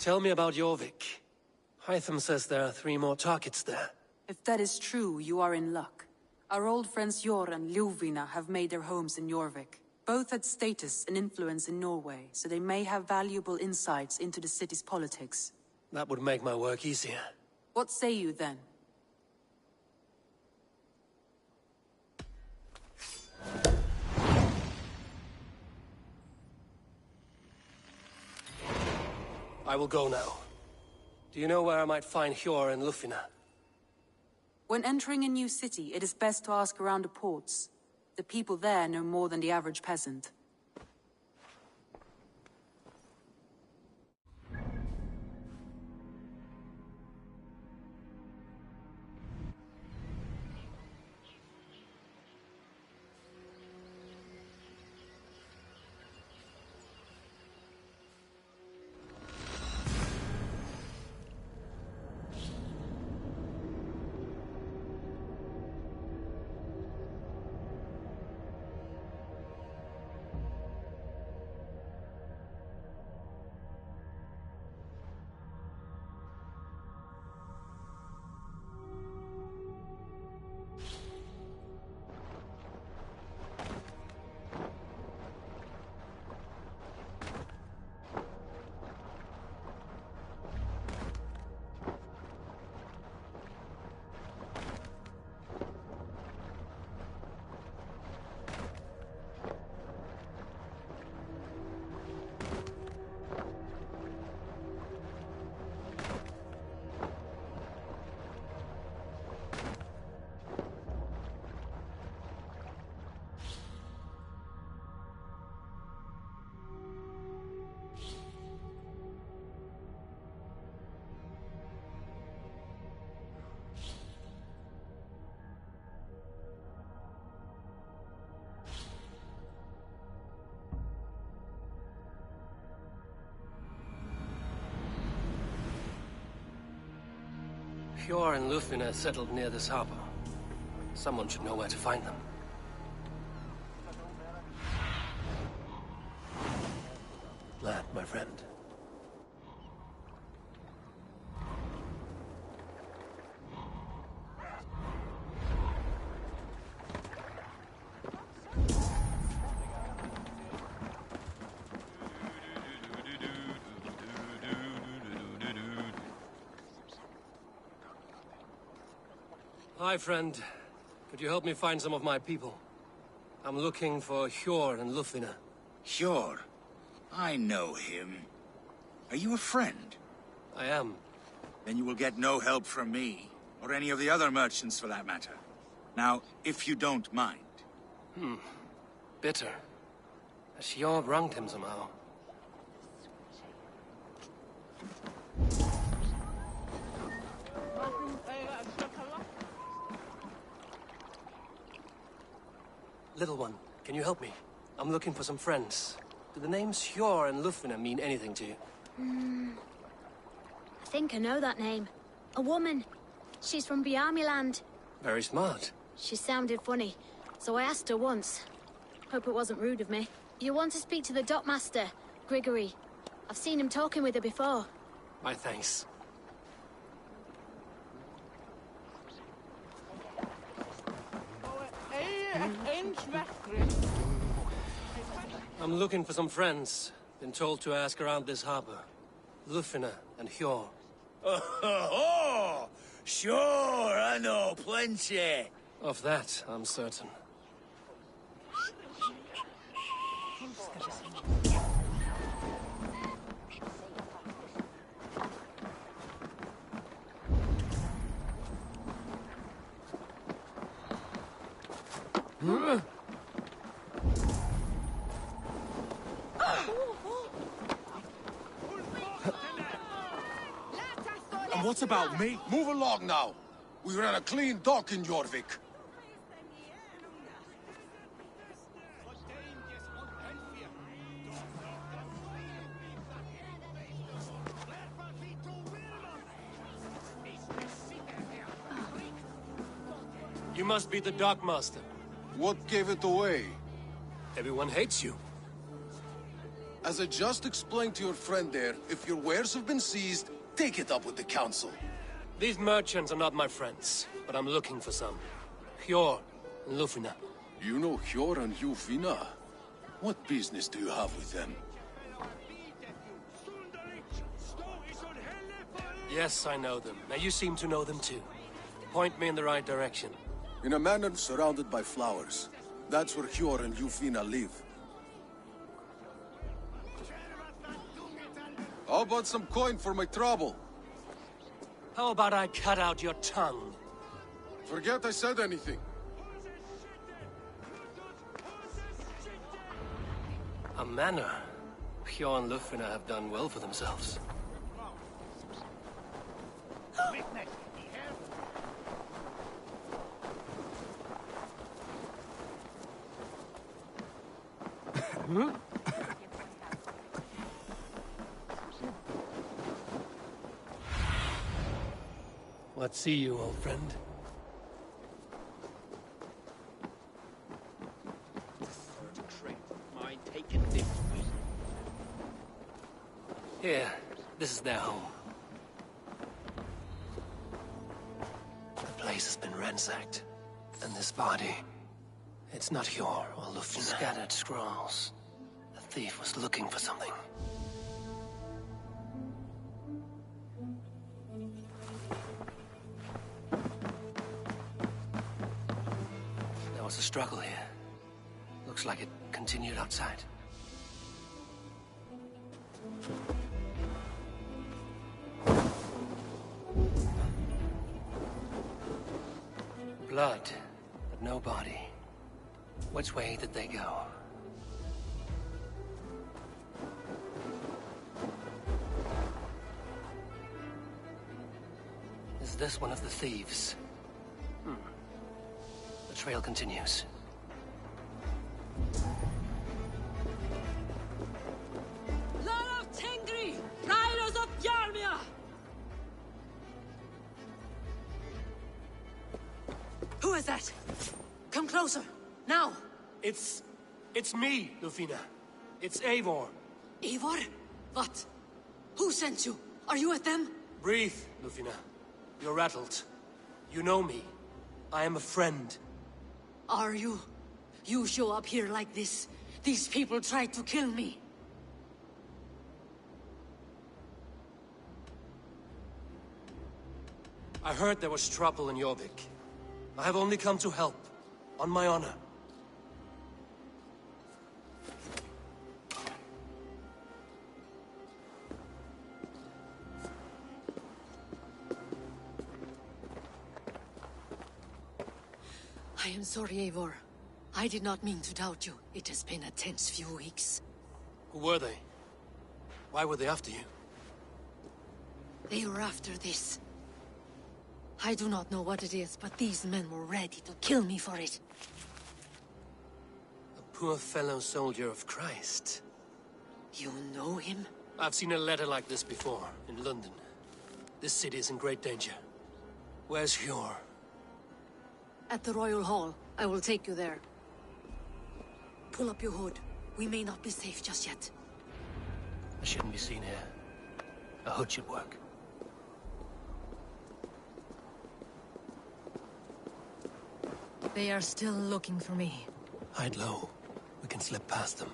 Tell me about Jorvik. Hytham says there are 3 more targets there. If that is true, you are in luck. Our old friends Jor and Ljuvina have made their homes in Jorvik. Both had status and influence in Norway, so they may have valuable insights into the city's politics. That would make my work easier. What say you then? I will go now. Do you know where I might find Hjor and Ljufina? When entering a new city, it is best to ask around the ports. The people there know more than the average peasant. Hjor and Ljufina settled near this harbor. Someone should know where to find them. Lad, my friend. Hi, friend. Could you help me find some of my people? I'm looking for Hjor and Ljufina. Hjor? I know him. Are you a friend? I am. Then you will get no help from me, or any of the other merchants for that matter. Now, if you don't mind. Bitter. Has Hjor wronged him somehow? Little one, can you help me? I'm looking for some friends. Do the names Hjor and Ljufina mean anything to you? I think I know that name. A woman. She's from Bjarmiland. Very smart. She sounded funny, so I asked her once. Hope it wasn't rude of me. You want to speak to the dockmaster, Grigory. I've seen him talking with her before. My thanks. I'm looking for some friends. Been told to ask around this harbor. Ljufina and Hjor. Oh, sure, I know plenty. Of that, I'm certain. And what about me? Move along now. We ran a clean dock in Jorvik. You must be the dockmaster. What gave it away? Everyone hates you. As I just explained to your friend there, if your wares have been seized, take it up with the council. These merchants are not my friends, but I'm looking for some. Hjor and Lufina. You know Hjor and Lufina? What business do you have with them? Yes, I know them. Now you seem to know them too. Point me in the right direction. In a manor surrounded by flowers. That's where Hjor and Lufina live. How about some coin for my trouble? How about I cut out your tongue? Forget I said anything. A manor. Hjor and Lufina have done well for themselves. What see you, old friend? Here, this is their home. The place has been ransacked. And this body, it's not Hjor or Lufina. Scattered scrolls. The thief was looking for something. There was a struggle here. Looks like it continued outside. Blood, but no body. Which way did they go? Is this one of the thieves? The trail continues. Lord of Tengri! Riders of Yarmia! Who is that? Come closer, now! It's me, Lufina. It's Eivor. Eivor? What? Who sent you? Are you with them? Breathe, Lufina. You're rattled. You know me. I am a friend. Are you? You show up here like this. These people tried to kill me. I heard there was trouble in Jorvik. I have only come to help. On my honor. I am sorry, Eivor. I did not mean to doubt you. It has been a tense few weeks. Who were they? Why were they after you? They were after this. I do not know what it is, but these men were ready to kill me for it. A poor fellow soldier of Christ. You know him? I've seen a letter like this before, in London. This city is in great danger. Where's Hjor? At the Royal Hall. I will take you there. Pull up your hood. We may not be safe just yet. I shouldn't be seen here. A hood should work. They are still looking for me. Hide low. We can slip past them.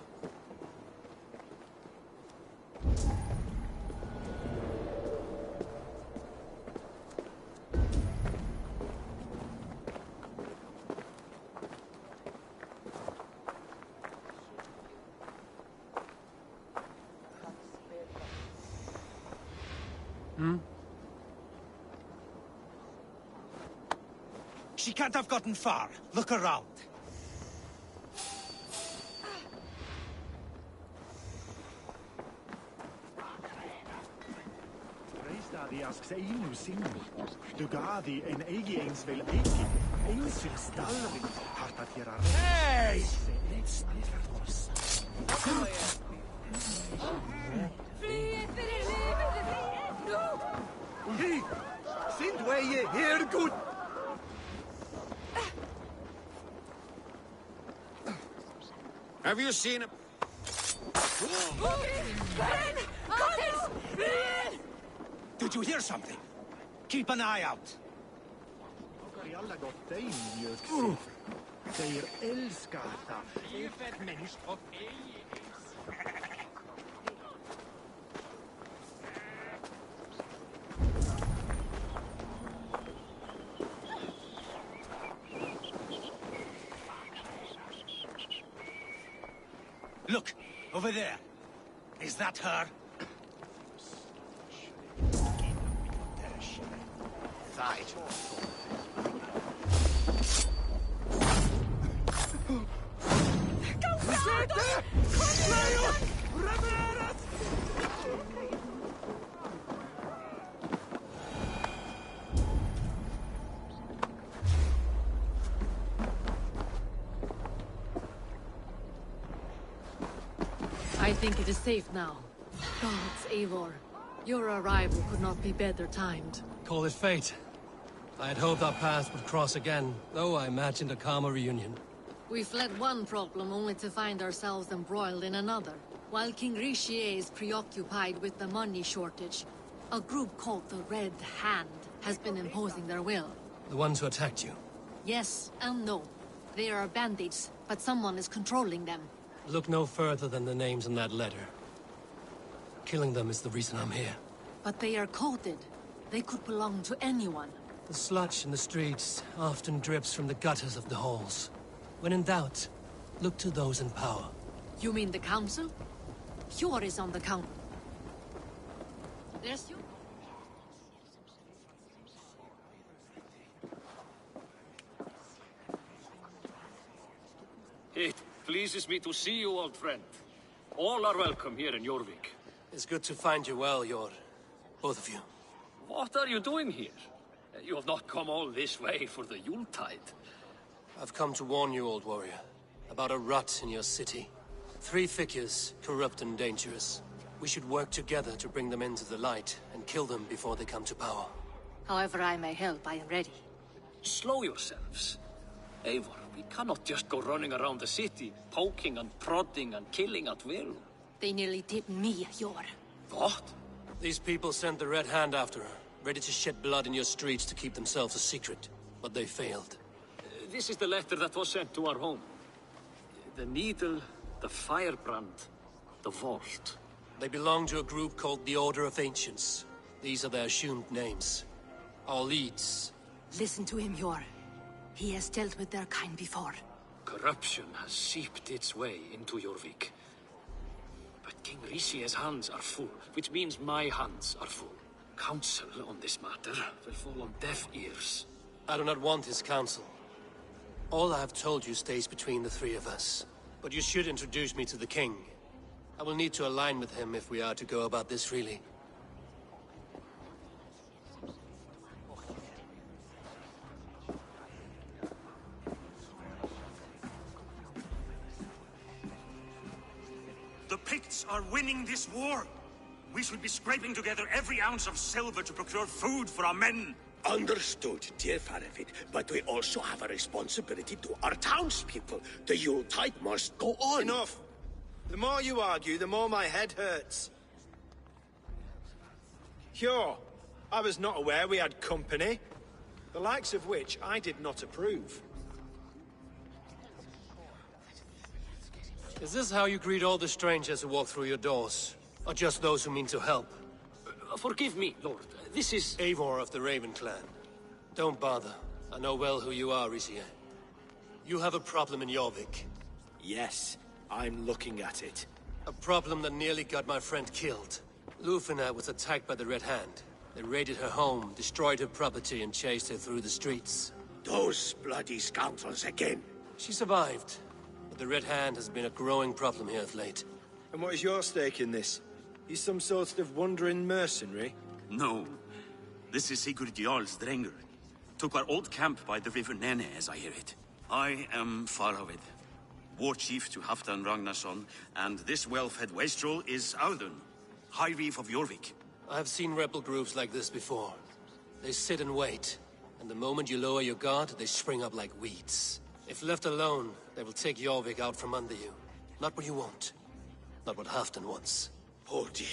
She can't have gotten far. Look around. Restadi asks Einu Sinu. Dugadi en Egi Eins vel Egi. Eins vil Stalvin. Harta Tjera. Hey! Hei! Sind weie her gut! Have you seen him? Did you hear something? Keep an eye out. Har i alla gått dig mjölksiffror? Säger älskar Look, over there. Is that her? Side. I think it is safe now. Gods, Eivor. Your arrival could not be better timed. Call it fate. I had hoped our paths would cross again, though I imagined a calmer reunion. We fled one problem only to find ourselves embroiled in another. While King Richier is preoccupied with the money shortage, a group called the Red Hand has been imposing their will. The ones who attacked you? Yes and no. They are bandits, but someone is controlling them. Look no further than the names in that letter. Killing them is the reason I'm here. But they are coded. They could belong to anyone. The sludge in the streets often drips from the gutters of the halls. When in doubt, look to those in power. You mean the council? Hjor is on the council. There's you. It pleases me to see you, old friend. All are welcome here in Jorvik. It's good to find you well, Jor. Both of you. What are you doing here? You have not come all this way for the Yuletide. I've come to warn you, old warrior, about a rot in your city. 3 figures, corrupt and dangerous. We should work together to bring them into the light and kill them before they come to power. However I may help, I am ready. Slow yourselves. Eivor, we cannot just go running around the city, poking and prodding and killing at will. They nearly did me, Hjor. What? These people sent the Red Hand after her, ready to shed blood in your streets to keep themselves a secret. But they failed. This is the letter that was sent to our home. The needle, the firebrand, the vault. They belong to a group called the Order of Ancients. These are their assumed names. Our leads. Listen to him, Hjor. He has dealt with their kind before. Corruption has seeped its way into Jorvik. But King Richier's hands are full, which means my hands are full. Counsel on this matter will fall on deaf ears. I do not want his counsel. All I have told you stays between the 3 of us. But you should introduce me to the king. I will need to align with him if we are to go about this freely. The Picts are winning this war. We should be scraping together every ounce of silver to procure food for our men. Understood, dear Faravid, but we also have a responsibility to our townspeople. The Yuletide must go on. Enough! The more you argue, the more my head hurts. Hjor, I was not aware we had company, the likes of which I did not approve. Is this how you greet all the strangers who walk through your doors? Or just those who mean to help? Forgive me, Lord. This is... Eivor of the Raven clan. Don't bother. I know well who you are, Richier. You have a problem in Jorvik. Yes, I'm looking at it. A problem that nearly got my friend killed. Lufina was attacked by the Red Hand. They raided her home, destroyed her property, and chased her through the streets. Those bloody scoundrels again. She survived, but the Red Hand has been a growing problem here of late. And what is your stake in this? You some sort of wandering mercenary? No. This is Sigurd Jarl's Drenger. Took our old camp by the river Nene, as I hear it. I am Faravid, war chief to Halfdan Ragnarsson, and this well-fed wastrel is Audun, High Reef of Jorvik. I have seen rebel groups like this before. They sit and wait, and the moment you lower your guard, they spring up like weeds. If left alone, they will take Jorvik out from under you. Not what you want. not what Halfdan wants. Oh dear.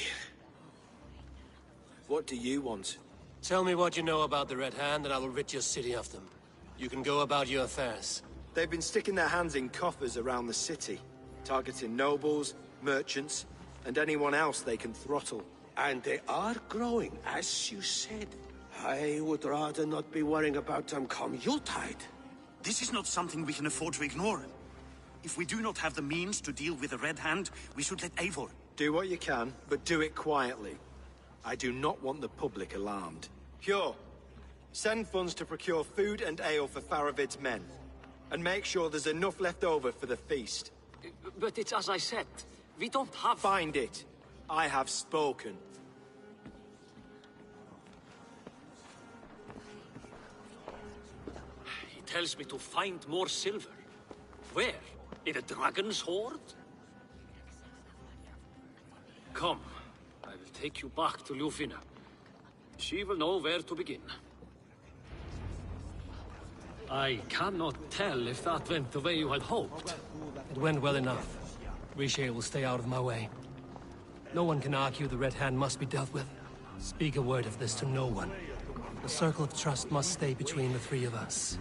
What do you want? Tell me what you know about the Red Hand, and I will rid your city of them. You can go about your affairs. They've been sticking their hands in coffers around the city, targeting nobles, merchants, and anyone else they can throttle. And they are growing, as you said. I would rather not be worrying about them come Yuletide. This is not something we can afford to ignore. If we do not have the means to deal with the Red Hand, we should let Eivor. Do what you can, but do it quietly. I do not want the public alarmed. Cure. Send funds to procure food and ale for Faravid's men. And make sure there's enough left over for the feast. But it's as I said. We don't have... Find it. I have spoken. He tells me to find more silver. Where? In a dragon's hoard? Come. I will take you back to Ljufvina. She will know where to begin. I cannot tell if that went the way you had hoped. It went well enough. Riche will stay out of my way. No one can argue the Red Hand must be dealt with. Speak a word of this to no one. The circle of trust must stay between the three of us.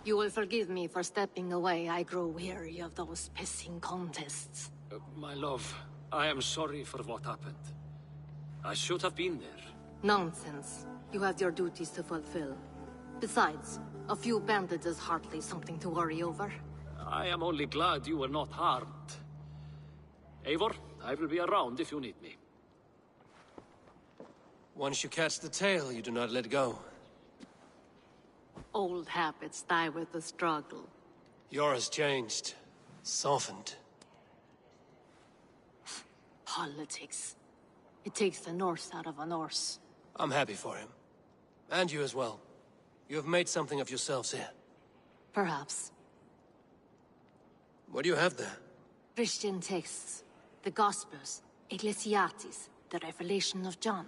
You will forgive me for stepping away. I grow weary of those pissing contests. My love, I am sorry for what happened. I should have been there. Nonsense. You have your duties to fulfill. Besides, a few bandits is hardly something to worry over. I am only glad you were not harmed. Eivor, I will be around if you need me. Once you catch the tail, you do not let go. Old habits die with the struggle. Yours changed. Softened. Politics. It takes the Norse out of a Norse. I'm happy for him. And you as well. You have made something of yourselves here. Perhaps. What do you have there? Christian texts. The Gospels. Ecclesiastes. The Revelation of John.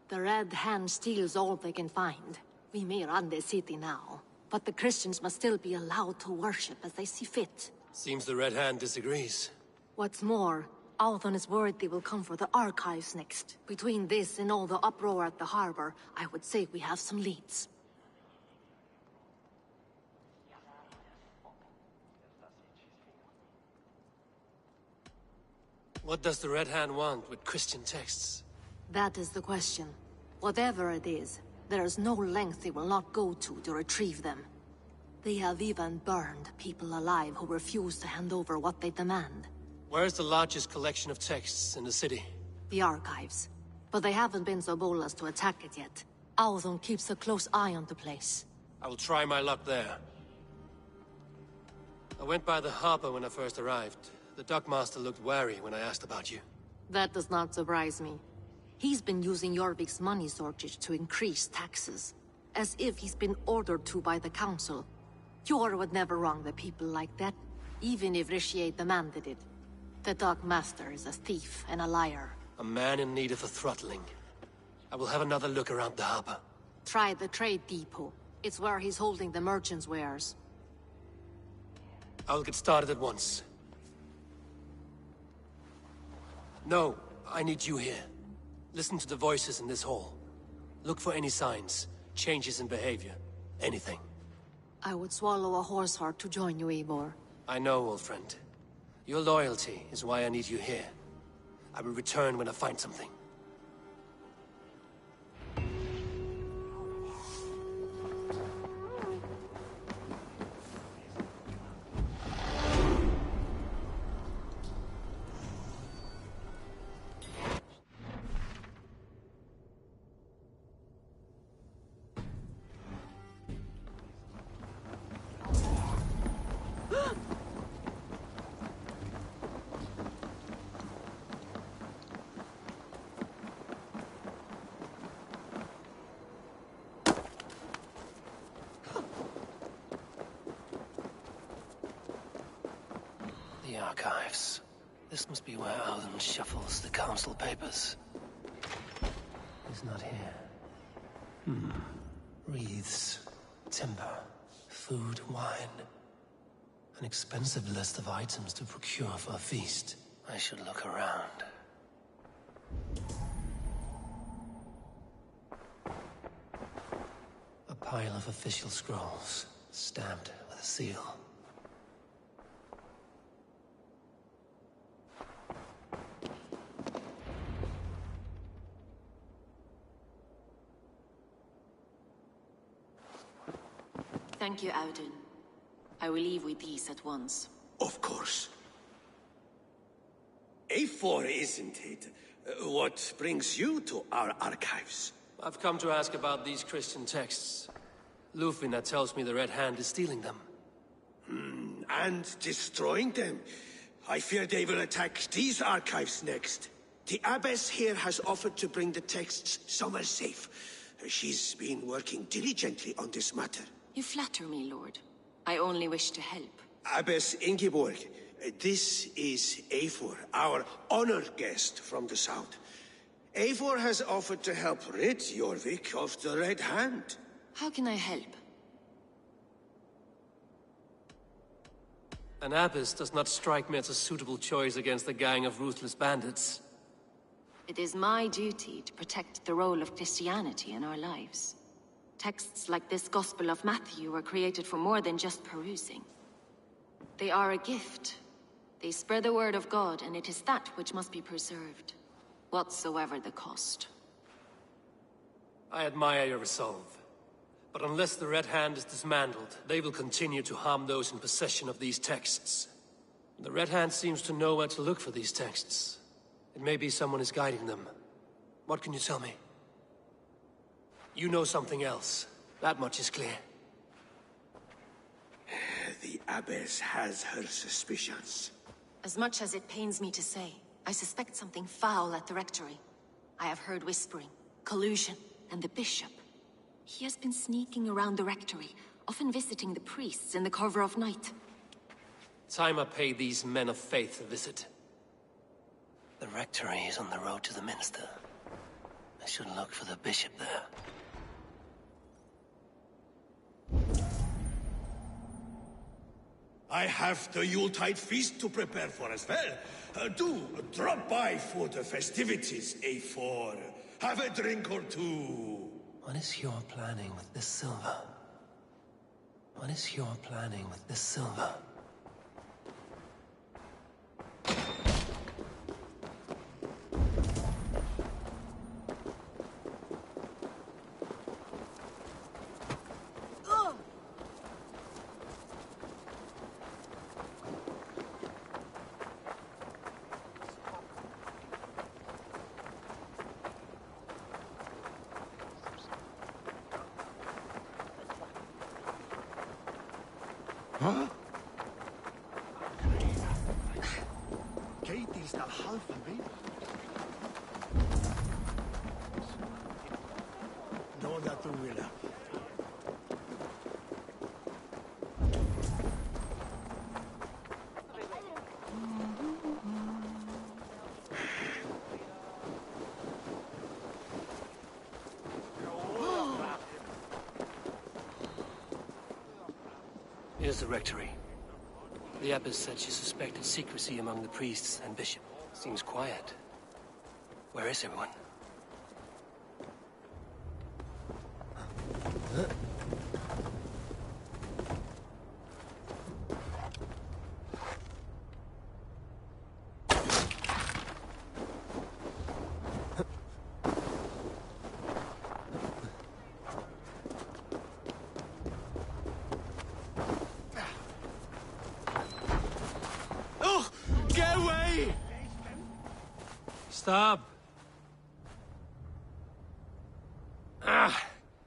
The Red Hand steals all they can find. We may run the city now, but the Christians must still be allowed to worship as they see fit. Seems the Red Hand disagrees. What's more, Althon is worried they will come for the archives next. Between this and all the uproar at the harbor, I would say we have some leads. What does the Red Hand want with Christian texts? That is the question. Whatever it is, there is no length they will not go to retrieve them. They have even burned people alive who refuse to hand over what they demand. Where is the largest collection of texts in the city? The archives. But they haven't been so bold as to attack it yet. Althon keeps a close eye on the place. I will try my luck there. I went by the harbor when I first arrived. The dockmaster looked wary when I asked about you. That does not surprise me. He's been using Jorvik's money shortage to increase taxes. As if he's been ordered to by the council. Jor would never wrong the people like that, even if Richier demanded it. The dockmaster is a thief and a liar. A man in need of a throttling. I will have another look around the harbor. Try the trade depot. It's where he's holding the merchants' wares. I will get started at once. No, I need you here. Listen to the voices in this hall. Look for any signs, changes in behavior, anything. I would swallow a horse heart to join you, Eivor. I know, old friend. Your loyalty is why I need you here. I will return when I find something. The archives. This must be where Alden shuffles the council papers. He's not here. Wreaths, timber, food, wine. An expensive list of items to procure for a feast. I should look around. A pile of official scrolls, stamped with a seal. Thank you, Audun. I will leave with these at once. Of course. A4, isn't it? What brings you to our archives? I've come to ask about these Christian texts. Lufina tells me the Red Hand is stealing them. And destroying them. I fear they will attack these archives next. The Abbess here has offered to bring the texts somewhere safe. She's been working diligently on this matter. You flatter me, Lord. I only wish to help. Abbess Ingeborg, this is Eivor, our honored guest from the south. Eivor has offered to help rid Jorvik of the Red Hand. How can I help? An abbess does not strike me as a suitable choice against a gang of ruthless bandits. It is my duty to protect the role of Christianity in our lives. Texts like this Gospel of Matthew were created for more than just perusing. They are a gift. They spread the word of God, and it is that which must be preserved, whatsoever the cost. I admire your resolve. But unless the Red Hand is dismantled, they will continue to harm those in possession of these texts. The Red Hand seems to know where to look for these texts. It may be someone is guiding them. What can you tell me? You know something else. That much is clear. The Abbess has her suspicions. As much as it pains me to say, I suspect something foul at the rectory. I have heard whispering, collusion, and the bishop. He has been sneaking around the rectory, often visiting the priests in the cover of night. Time I pay these men of faith a visit. The rectory is on the road to the minster. I should look for the bishop there. I have the Yuletide feast to prepare for as well. Do drop by for the festivities, A4. Have a drink or two. What is your planning with this silver? What is your planning with this silver? Huh? Katie is al halvvägs. Nåda tuilla. Here's the rectory. The abbess said she suspected secrecy among the priests and bishop. Seems quiet. Where is everyone? Stop!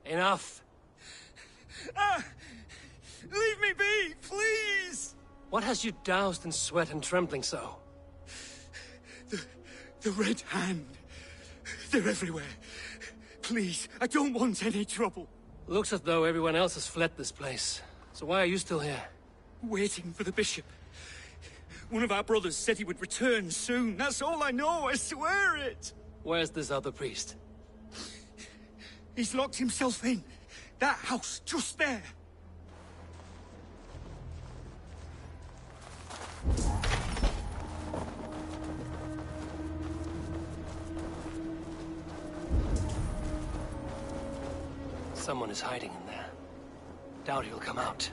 Enough! Leave me be, please! What has you doused in sweat and trembling so? The Red Hand. They're everywhere. Please, I don't want any trouble. Looks as though everyone else has fled this place. So why are you still here? Waiting for the bishop. One of our brothers said he would return soon. That's all I know, I swear it! Where's this other priest? He's locked himself in. That house, just there. Someone is hiding in there. Doubt he'll come out.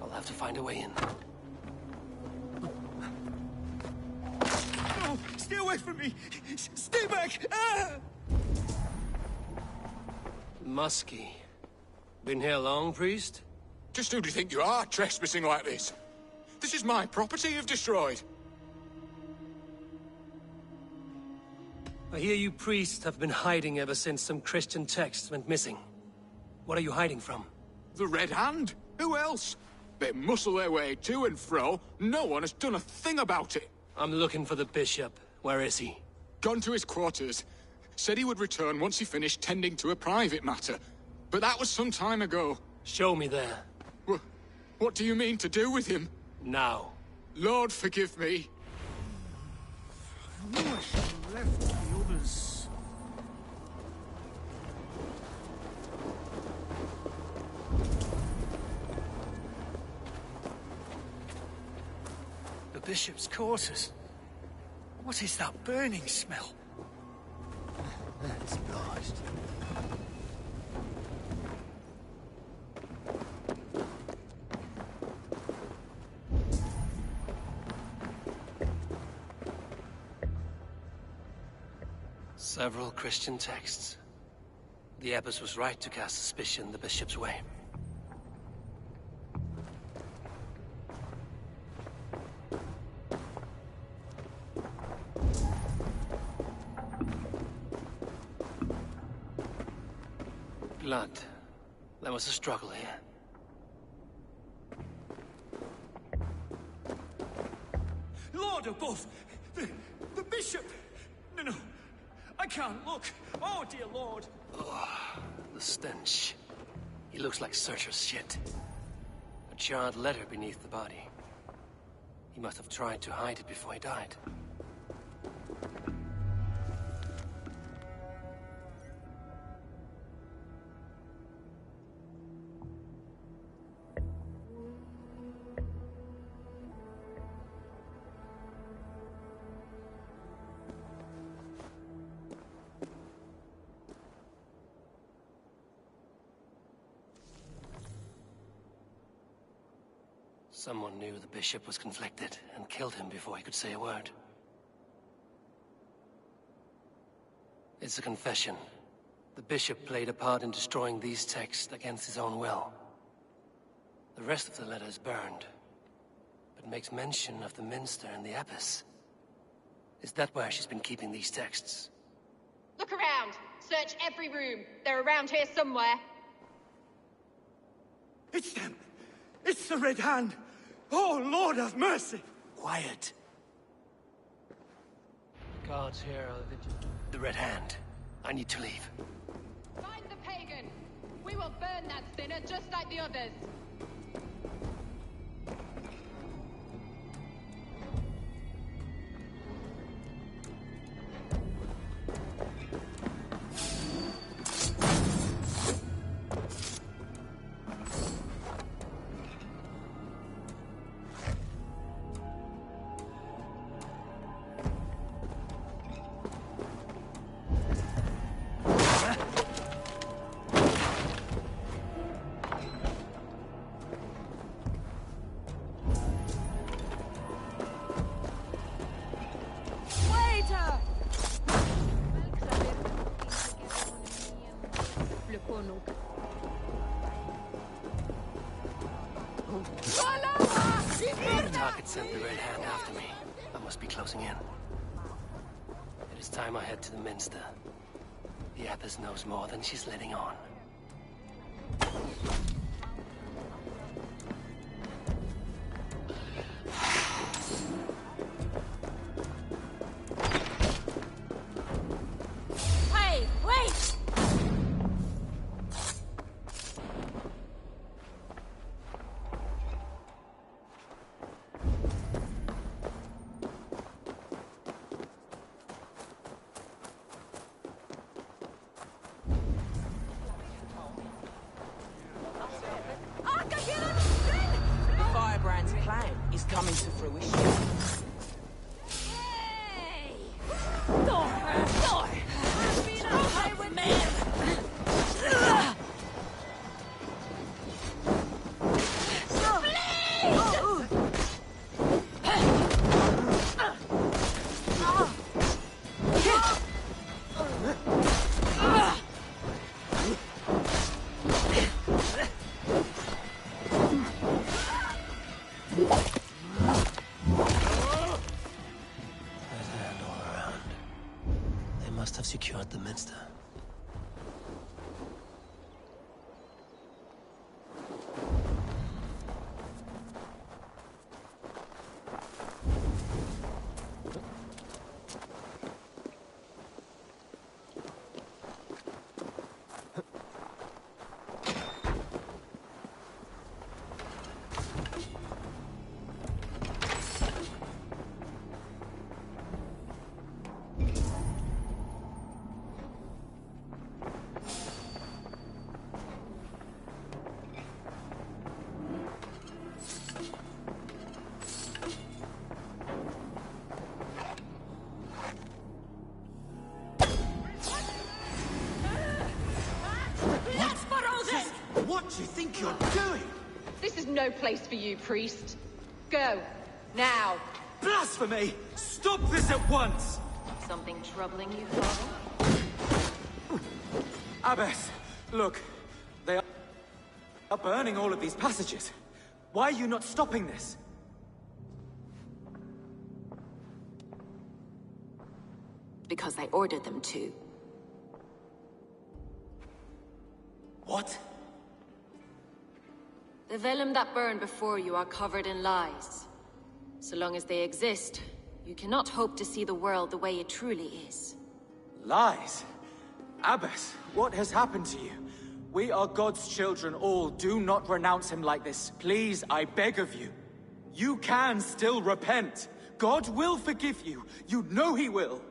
I'll have to find a way in. No! Stay away from me! Stay back! Ah! Muskie. Been here long, priest? Just who do you think you are, trespassing like this? This is my property you've destroyed. I hear you priests have been hiding ever since some Christian texts went missing. What are you hiding from? The Red Hand? Who else? They muscle their way to and fro. No one has done a thing about it. I'm looking for the bishop. Where is he? Gone to his quarters. Said he would return once he finished tending to a private matter. But that was some time ago. Show me there. What do you mean to do with him? Now. Lord, forgive me. I knew I should have left the others. The bishop's quarters. What is that burning smell? It's blotched. Several Christian texts. The abbess was right to cast suspicion the bishop's way. Blood. There was a struggle here. Lord above! The bishop! No. I can't look. Oh, dear Lord. Oh, the stench. He looks like Searcher's shit. A charred letter beneath the body. He must have tried to hide it before he died. Someone knew the bishop was conflicted and killed him before he could say a word. It's a confession. The bishop played a part in destroying these texts against his own will. The rest of the letter is burned, but makes mention of the minster and the abbess. Is that where she's been keeping these texts? Look around! Search every room! They're around here somewhere! It's them! It's the Red Hand! Oh, Lord have mercy! Quiet. Guards here are vigilant. The Red Hand. I need to leave. Find the pagan! We will burn that sinner just like the others! The target sent the Red Hand after me. I must be closing in. It is time I head to the minster. The abbess knows more than she's letting on. Hey, wait! must have secured the minster. What do you think you're doing? This is no place for you, priest. Go. Now. Blasphemy! Stop this at once! Something troubling you, Father? Abbess, look. They are burning all of these passages. Why are you not stopping this? Because I ordered them to. What? The vellum that burned before you are covered in lies. So long as they exist, you cannot hope to see the world the way it truly is. Lies? Abbess, what has happened to you? We are God's children all. Do not renounce him like this. Please, I beg of you. You can still repent. God will forgive you. You know he will.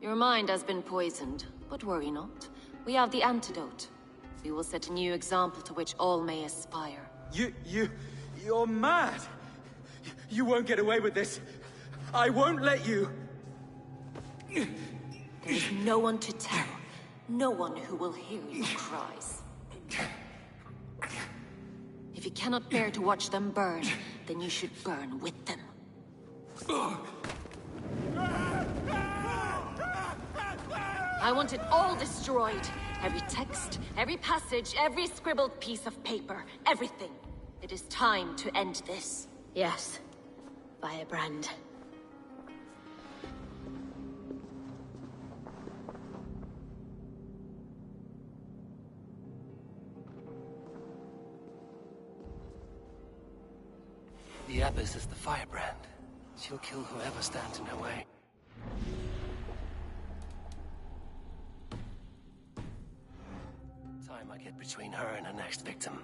Your mind has been poisoned, but worry not. We have the antidote. We will set a new example to which all may aspire. You're mad! You won't get away with this. I won't let you! There is no one to tell. No one who will hear your cries. If you cannot bear to watch them burn, then you should burn with them. I want it all destroyed. Every text, every passage, every scribbled piece of paper, everything. It is time to end this. Yes. Firebrand. The Abbess is the firebrand. She'll kill whoever stands in her way. Time I get between her and her next victim.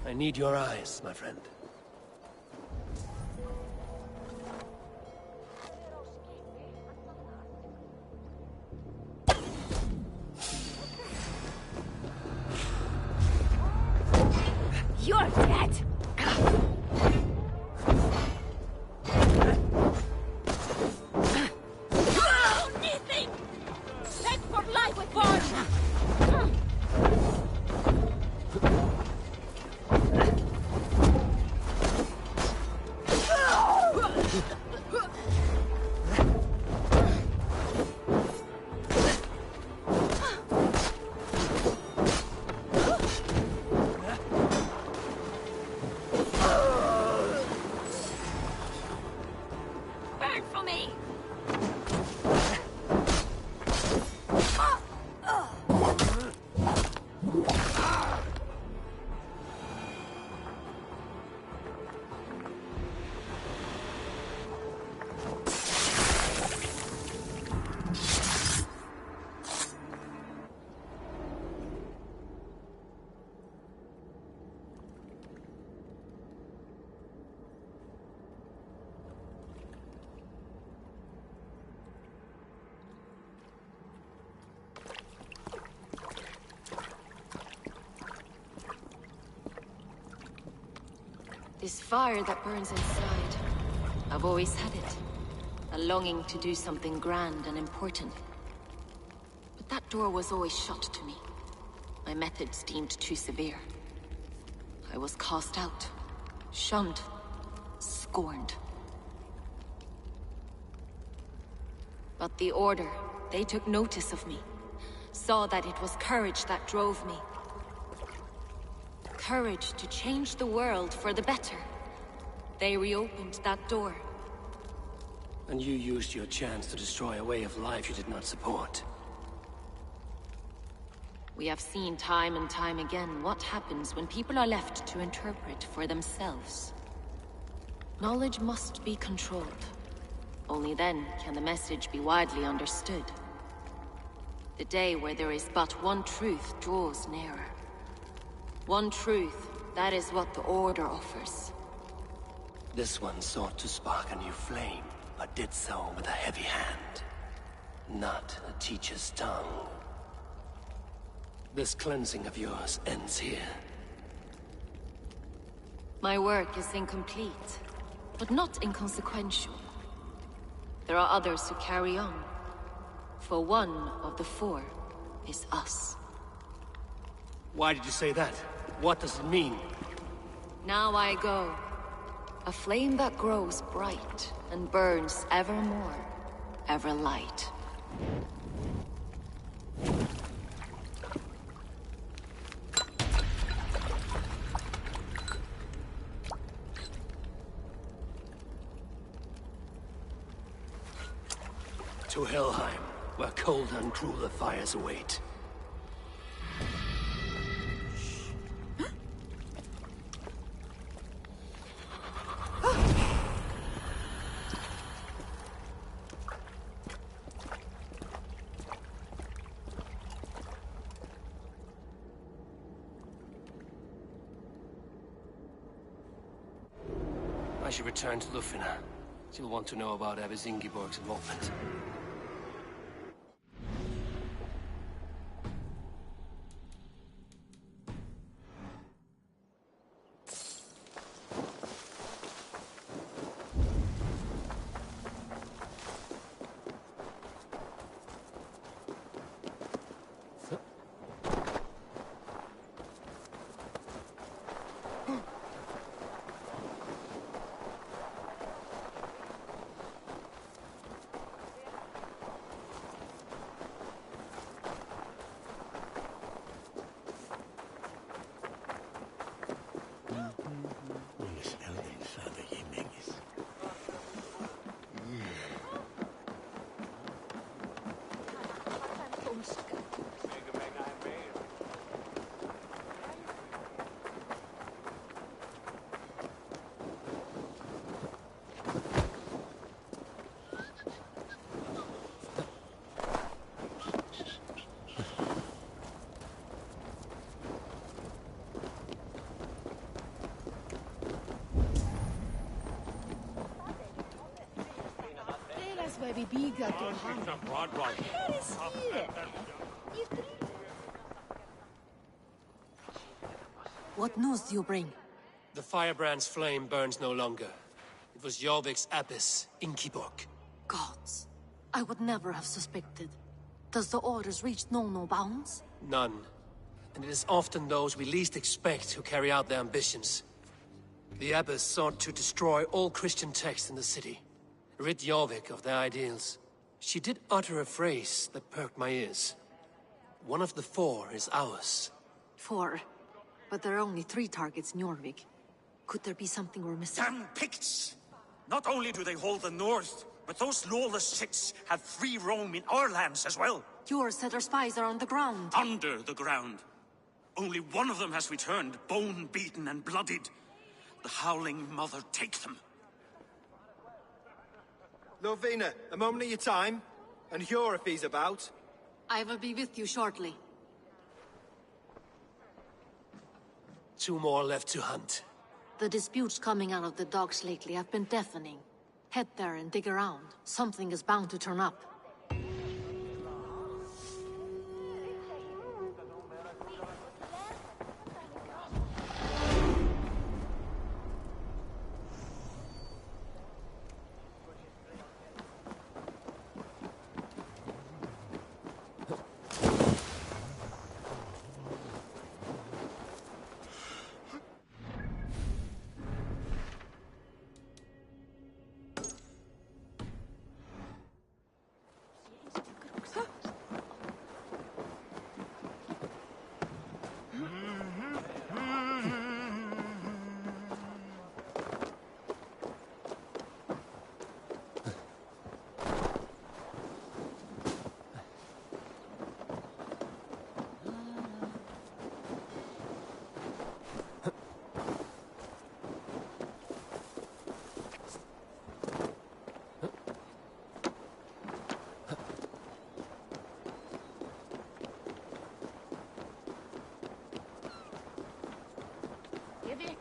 I need your eyes, my friend. You're dead! Anything! Beg for life with Born! This fire that burns inside, I've always had it. A longing to do something grand and important. But that door was always shut to me. My methods deemed too severe. I was cast out, shunned, scorned. But the Order, they took notice of me. Saw that it was courage that drove me. Courage to change the world for the better. They reopened that door. And you used your chance to destroy a way of life you did not support. We have seen time and time again what happens when people are left to interpret for themselves. Knowledge must be controlled. Only then can the message be widely understood. The day where there is but one truth draws nearer. One truth, that is what the Order offers. This one sought to spark a new flame, but did so with a heavy hand. Not a teacher's tongue. This cleansing of yours ends here. My work is incomplete, but not inconsequential. There are others who carry on. For one of the four is us. Why did you say that? What does it mean? Now I go. A flame that grows bright and burns ever more, ever light. To Helheim, where cold and crueler fires await. I should return to Lufina. She'll want to know about Abbess Ingeborg's involvement. What news do you bring? The firebrand's flame burns no longer. It was Jorvik's abbess, Ingeborg. Gods, I would never have suspected. Does the orders reach no bounds? None. And it is often those we least expect who carry out their ambitions. The abbess sought to destroy all Christian texts in the city, rid Jorvik of their ideals. She did utter a phrase that perked my ears. One of the 4 is ours. 4? But there are only 3 targets in Jorvik. Could there be something we're missing? Damn Picts! Not only do they hold the north, but those lawless shits have free roam in our lands as well. Yours said our spies are on the ground. Under the ground. Only one of them has returned, bone-beaten and bloodied. The Howling Mother take them. Lovina, a moment of your time, and Hjor if he's about. I will be with you shortly. 2 more left to hunt. The disputes coming out of the docks lately have been deafening. Head there and dig around. Something is bound to turn up.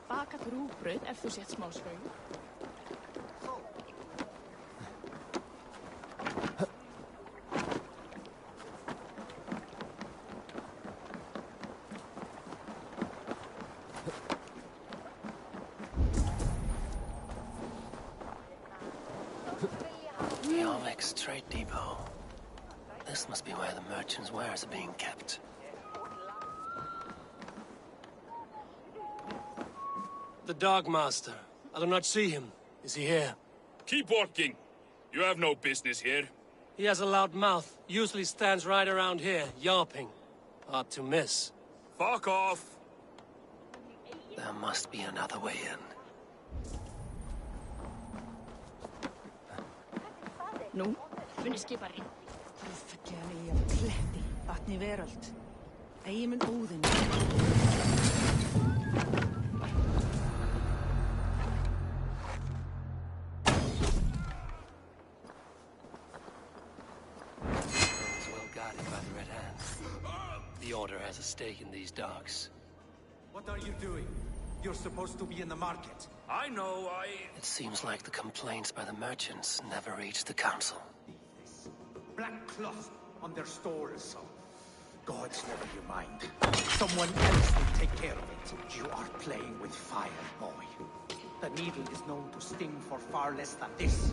Baka rúgbrauð ef þú sett smá skaut. Jorvik's trade depot. This must be where the merchants' wares are being kept. The Dog Master. I do not see him. Is he here? Keep walking. You have no business here. He has a loud mouth. Usually stands right around here, yelping. Hard to miss. Fuck off. There must be another way in. Nú, finnir skipari. Rúffekjan í af kletti, vatni veröld. Eigi mun óðinn. The Order has a stake in these docks. What are you doing? You're supposed to be in the market. I know, It seems like the complaints by the merchants never reached the council. Black cloth on their stores. Gods, never you mind. Someone else will take care of it. You are playing with fire, boy. The needle is known to sting for far less than this.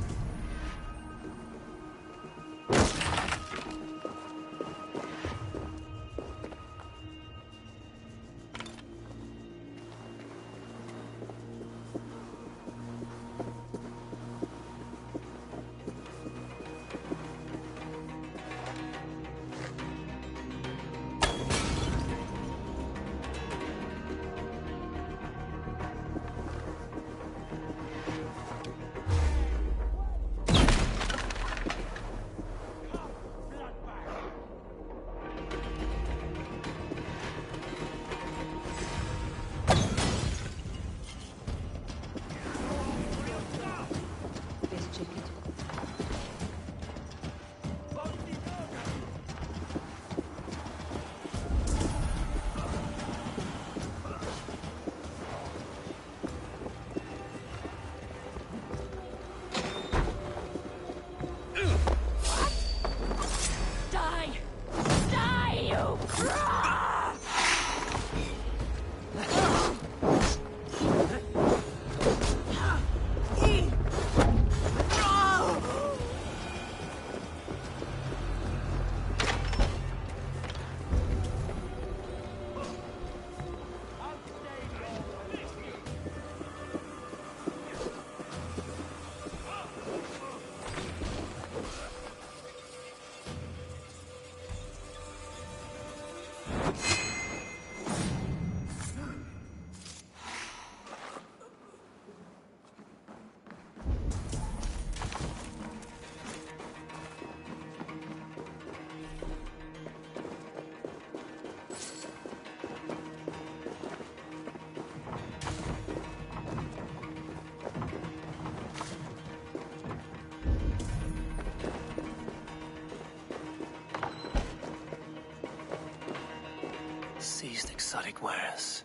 Seized exotic wares.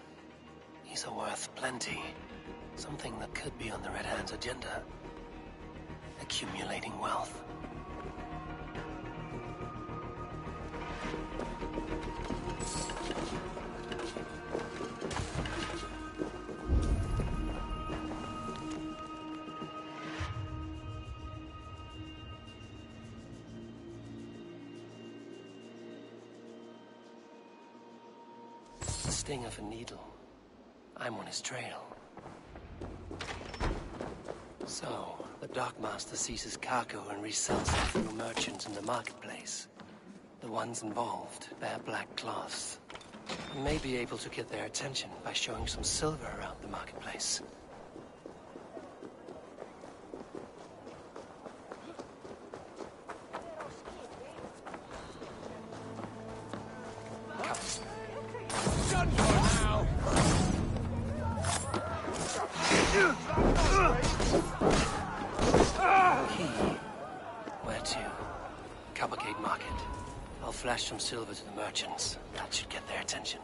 These are worth plenty. Something that could be on the Red Hand's agenda. Accumulating wealth. The sting of a needle. I'm on his trail. So, the Dockmaster seizes cargo and resells it through merchants in the marketplace. The ones involved bear black cloths. We may be able to get their attention by showing some silver around the marketplace. Flash some silver to the merchants. That should get their attention.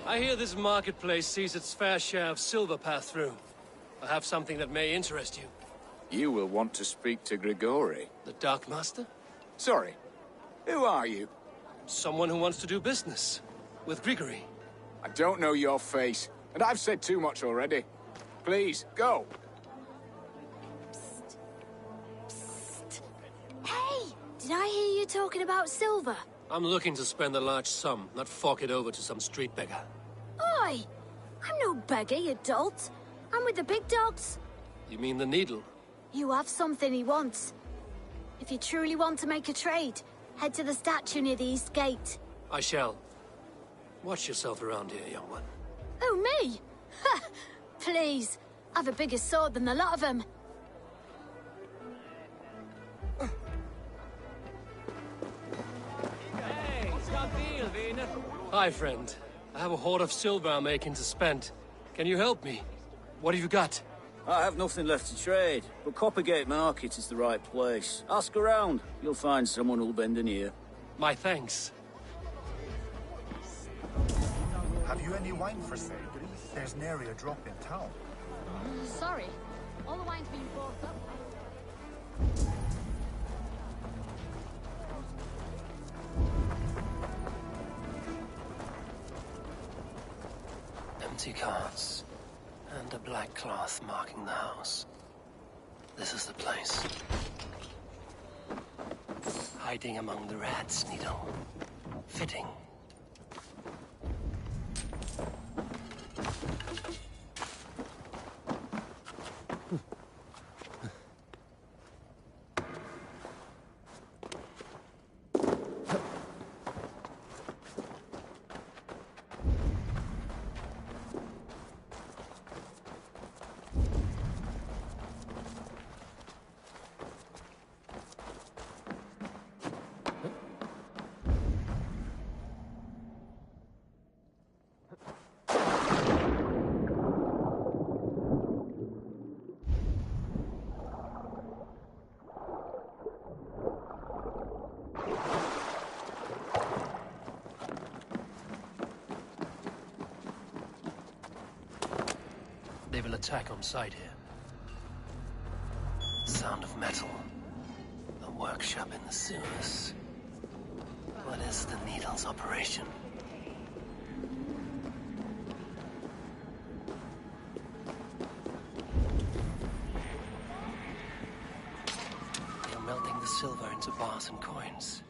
I hear this marketplace sees its fair share of silver pass through. I have something that may interest you. You will want to speak to Grigori. The Darkmaster? Sorry. Who are you? Someone who wants to do business. With Grigori. I don't know your face, and I've said too much already. Please, go. Psst. Psst. Hey! Did I hear you talking about silver? I'm looking to spend a large sum, not fork it over to some street beggar. Oi! I'm no beggar, you dolt. I'm with the big dogs. You mean the needle? You have something he wants. If you truly want to make a trade, head to the statue near the East Gate. I shall. Watch yourself around here, young one. Oh, me? Ha! Please. I've a bigger sword than the lot of them. Hi, friend. I have a hoard of silver I'm making to spend. Can you help me? What have you got? I have nothing left to trade, but Coppergate Market is the right place. Ask around. You'll find someone who'll bend an ear. My thanks. Have you any wine for sale? There's nary a drop in town. Sorry. All the wine's been bought up. Empty carts. And a black cloth marking the house. This is the place. Hiding among the rat's needle. Fitting. They will attack on sight here. Sound of metal. A workshop in the sewers. What is the Needle's operation? They're melting the silver into bars and coins.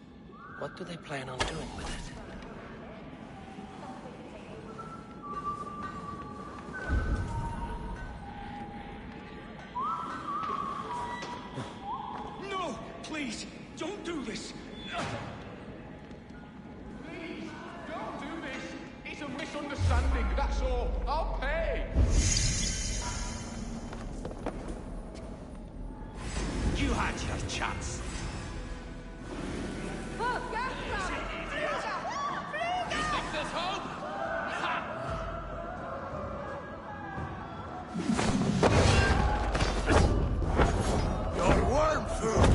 What do they plan on doing with it? Please, don't do this! Please, don't do this! It's a misunderstanding, that's all. I'll pay! You had your chance. You think there's hope? Your worm food!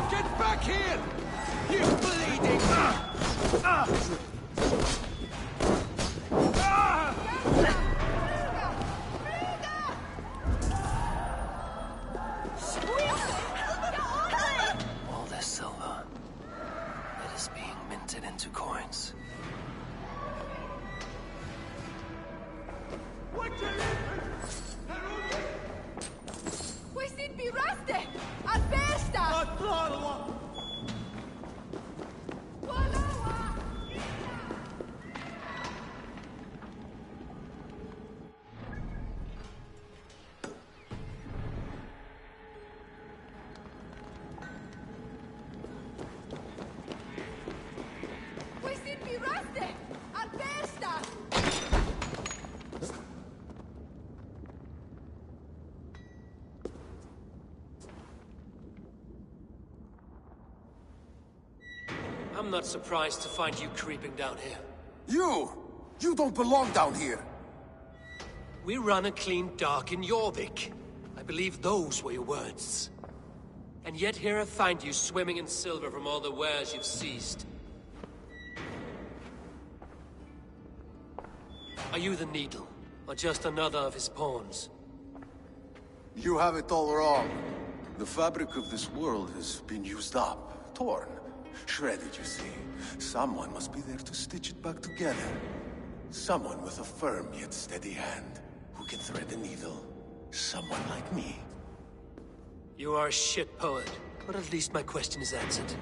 Get back here! You bleeding! All this silver, it is being minted into coins. Questi biraste! A testa! Questi biraste! A testa! I'm not surprised to find you creeping down here. You don't belong down here! We run a clean dock in Jorvik. I believe those were your words. And yet here I find you swimming in silver from all the wares you've seized. Are you the Needle, or just another of his pawns? You have it all wrong. The fabric of this world has been used up, torn, shredded, you see. Someone must be there to stitch it back together. Someone with a firm yet steady hand, who can thread the needle. Someone like me. You are a shit poet, but at least my question is answered.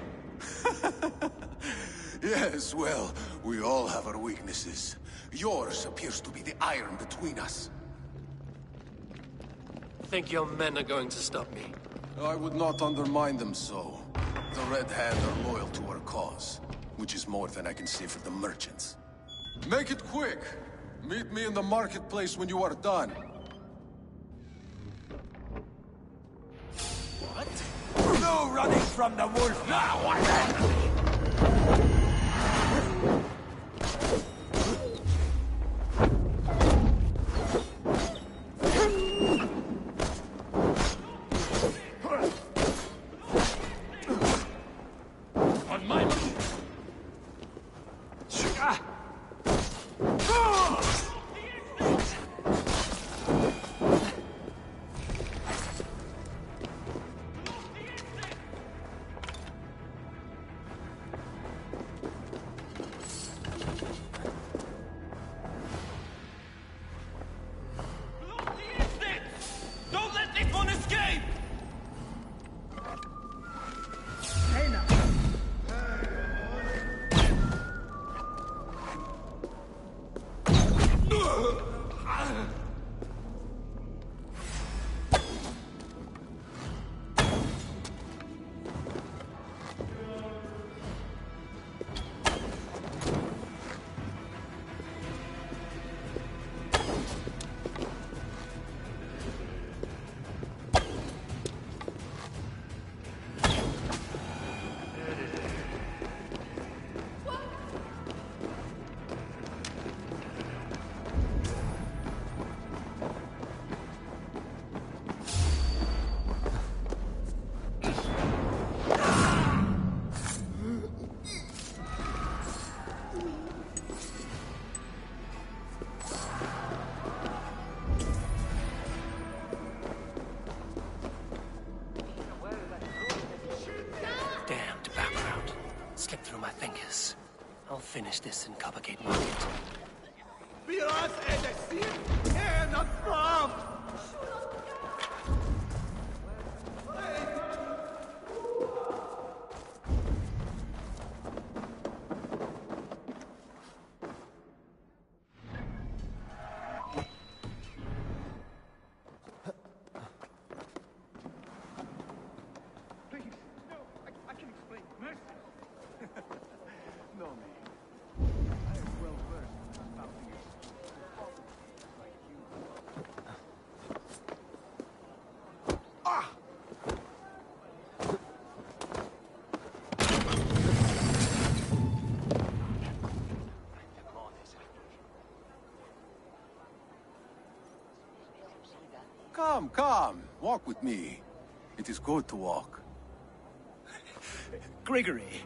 Yes, well, we all have our weaknesses. Yours appears to be the iron between us. Think your men are going to stop me? I would not undermine them so. The Red Hand are loyal to our cause, which is more than I can say for the merchants. Make it quick! Meet me in the marketplace when you are done. What? No running from the wolf now, finish this in Coppergate Market. Come, come. Walk with me. It is good to walk. Grigory.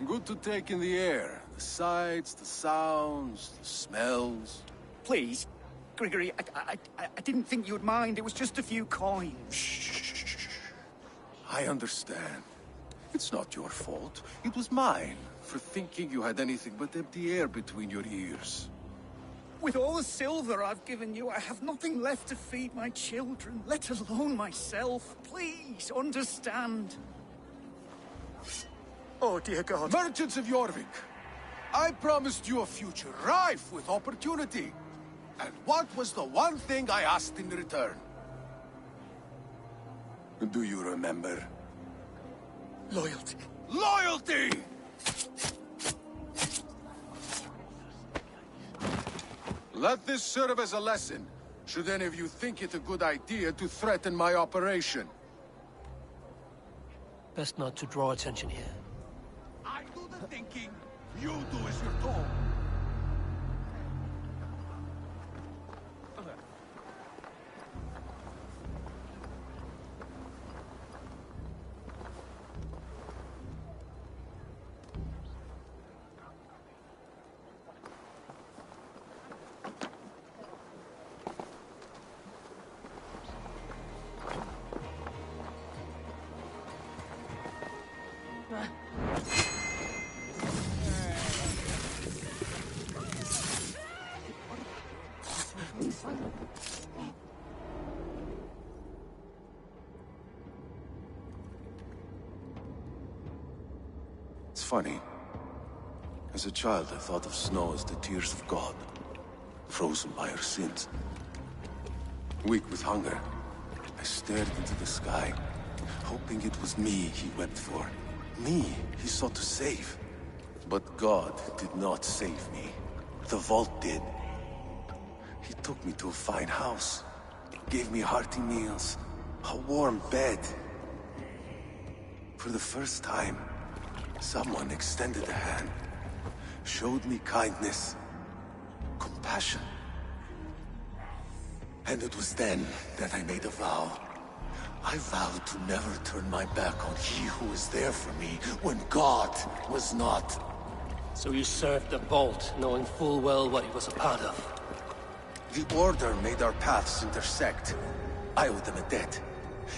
Good to take in the air. The sights, the sounds, the smells. Please, Grigory, I didn't think you'd mind. It was just a few coins. Shh. I understand. It's not your fault. It was mine, for thinking you had anything but empty air between your ears. With all the silver I've given you, I have nothing left to feed my children, let alone myself. Please, understand. Oh, dear God. Merchants of Yorvik, I promised you a future rife with opportunity. And what was the one thing I asked in return? Do you remember? Loyalty. Loyalty! Let this serve as a lesson, should any of you think it a good idea to threaten my operation. Best not to draw attention here. I do the thinking, you do as you're told. It's funny. As a child, I thought of snow as the tears of God, frozen by our sins. Weak with hunger, I stared into the sky, hoping it was me he wept for. Me he sought to save. But God did not save me. The vault did. He took me to a fine house, gave me hearty meals, a warm bed. For the first time, someone extended a hand, showed me kindness, compassion. And it was then that I made a vow. I vowed to never turn my back on he who was there for me when God was not. So you served the Vault, knowing full well what it was a part of. The Order made our paths intersect. I owed them a debt,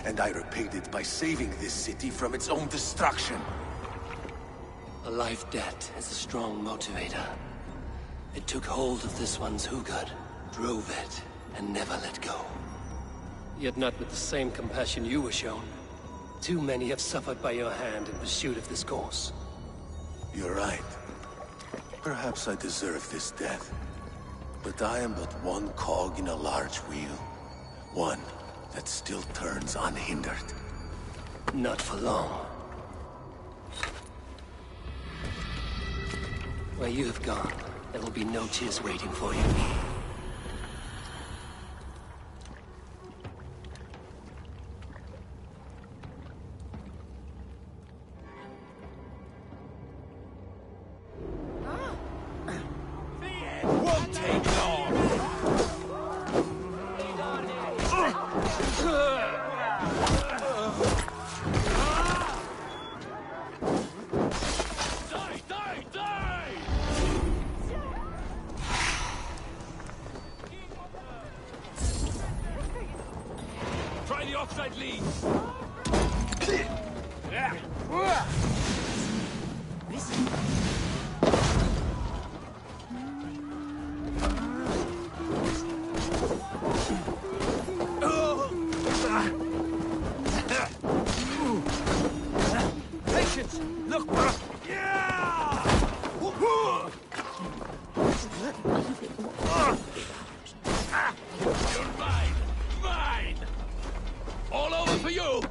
and I repaid it by saving this city from its own destruction. A life debt is a strong motivator. It took hold of this one's Hugad, drove it, and never let go. Yet not with the same compassion you were shown. Too many have suffered by your hand in pursuit of this cause. You're right. Perhaps I deserve this death. But I am but one cog in a large wheel. One that still turns unhindered. Not for long. Where you have gone, there will be no tears waiting for you. Won't take long! Try the offside lead. for you!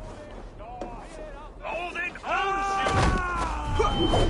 Odin owns you!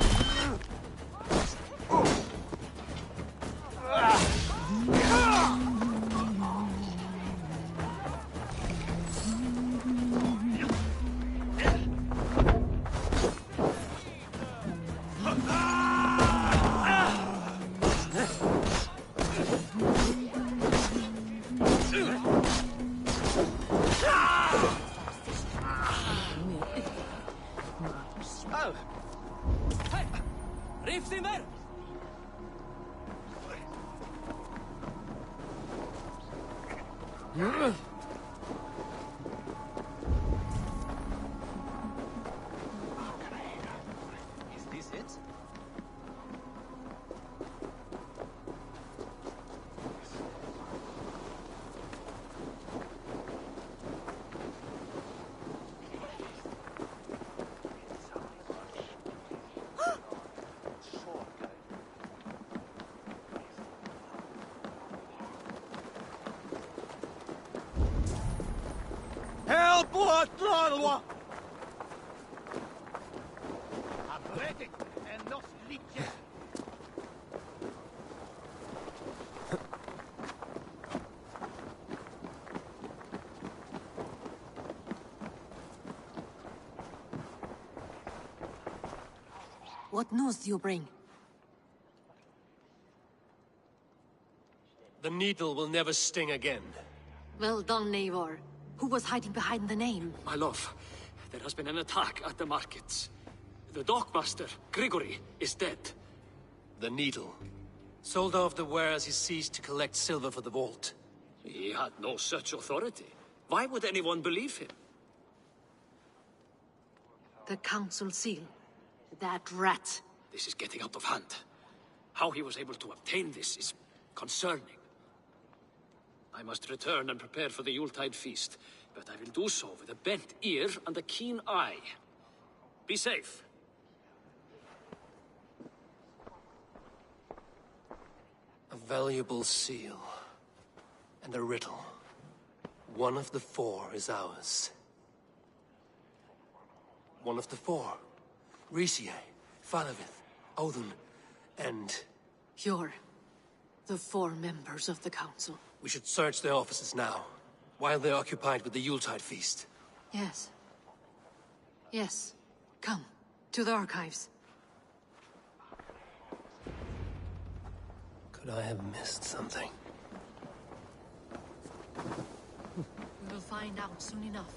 What news do you bring? The needle will never sting again. Well done, Eivor. Who was hiding behind the name? My love, there has been an attack at the markets. The dockmaster, Grigory, is dead. The needle. Sold off the wares he seized to collect silver for the vault. He had no such authority. Why would anyone believe him? The council seal. That rat. This is getting out of hand. How he was able to obtain this is concerning. I must return and prepare for the Yuletide feast, but I will do so with a bent ear and a keen eye. Be safe. A valuable seal. And a riddle. One of the four is ours. One of the four. Risie, Faravith, Odin, and... You're the four members of the council. We should search their offices now, while they're occupied with the Yuletide feast. Yes. Yes. Come, to the archives. Could I have missed something? We will find out soon enough.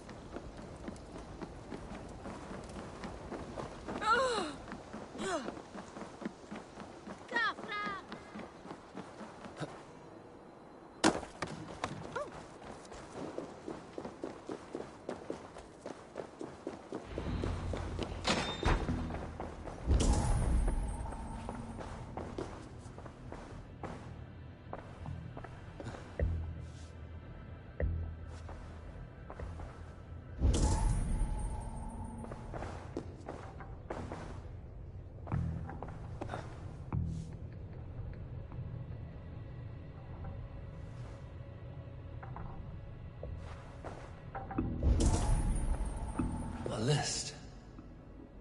A list.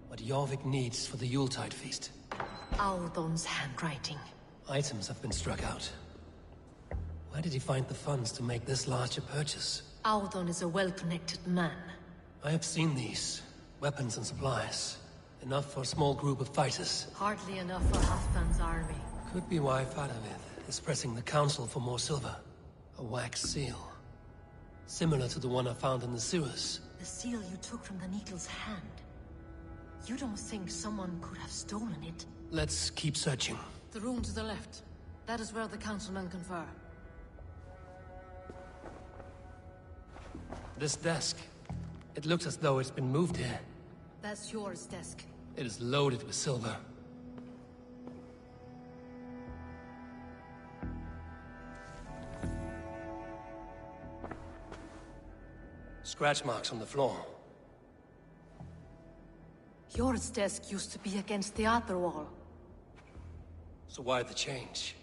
What Jorvik needs for the Yuletide feast. Audon's handwriting. Items have been struck out. Where did he find the funds to make this large a purchase? Audon is a well-connected man. I have seen these. Weapons and supplies. Enough for a small group of fighters. Hardly enough for Halfdan's army. Could be why Faravith is pressing the council for more silver. A wax seal. Similar to the one I found in the sewers. The seal you took from the needle's hand. You don't think someone could have stolen it? Let's keep searching. The room to the left. That is where the councilmen confer. This desk. It looks as though it's been moved here. That's yours desk. It is loaded with silver. Scratch marks on the floor. Yours desk used to be against the other wall. So why the change?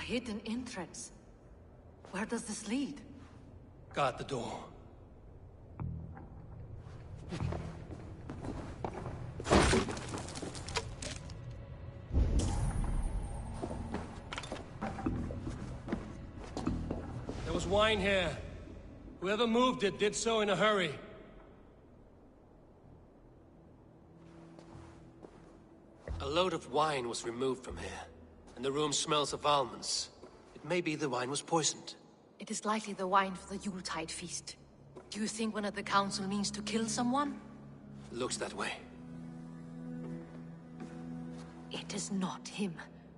hidden entrance. Where does this lead? Guard the door. There was wine here. Whoever moved it did so in a hurry. A load of wine was removed from here, and the room smells of almonds. It may be the wine was poisoned. It is likely the wine for the Yuletide feast. Do you think one of the council means to kill someone? Looks that way. It is not him,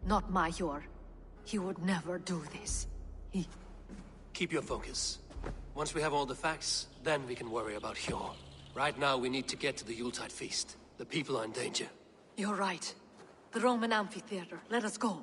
not Major. He would never do this. Keep your focus. Once we have all the facts, then we can worry about Hjor. Right now, we need to get to the Yuletide feast. The people are in danger. You're right. The Roman amphitheater. Let us go.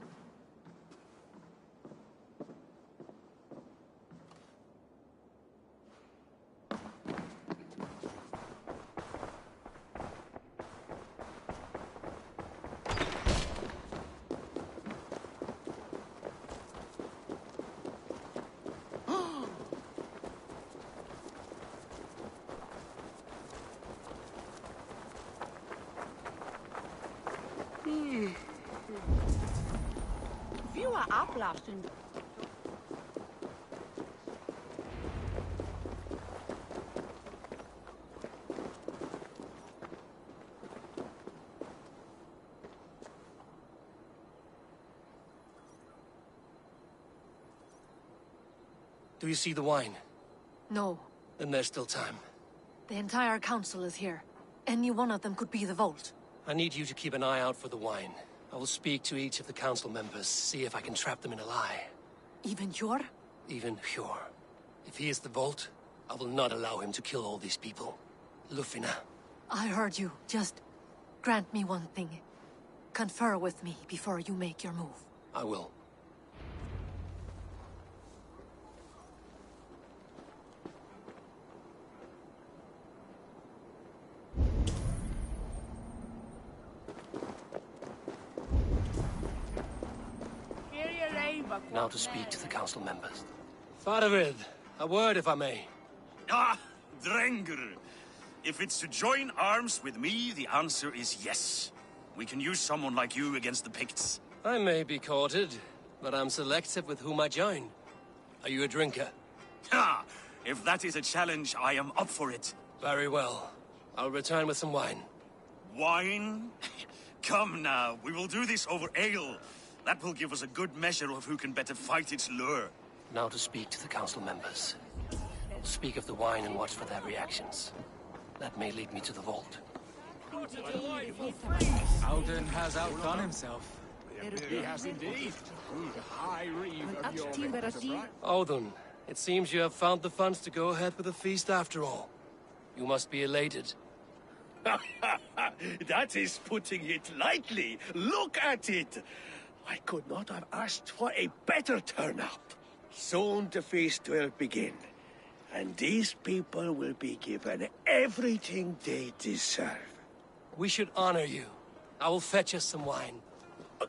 Do you see the wine? No. Then there's still time. The entire council is here. Any one of them could be the vault. I need you to keep an eye out for the wine. I will speak to each of the council members, see if I can trap them in a lie. Even Hjor? Even Hjor. If he is the vault, I will not allow him to kill all these people. Lufina. I heard you. Just grant me one thing. Confer with me before you make your move. I will. Now to speak to the council members. Faravid, a word if I may. Ah, Drengr. If it's to join arms with me, the answer is yes. We can use someone like you against the Picts. I may be courted, but I'm selective with whom I join. Are you a drinker? Ha! If that is a challenge, I am up for it. Very well. I'll return with some wine. Wine? Come now, we will do this over ale. That will give us a good measure of who can better fight its lure. Now to speak to the council members. Speak of the wine and watch for their reactions. That may lead me to the vault. Alden has outdone himself. He has indeed. High reeve of your Odin, it seems you have found the funds to go ahead with the feast after all. You must be elated. That is putting it lightly. Look at it. I could not have asked for a better turnout. Soon the feast will begin, and these people will be given everything they deserve. We should honor you. I will fetch us some wine.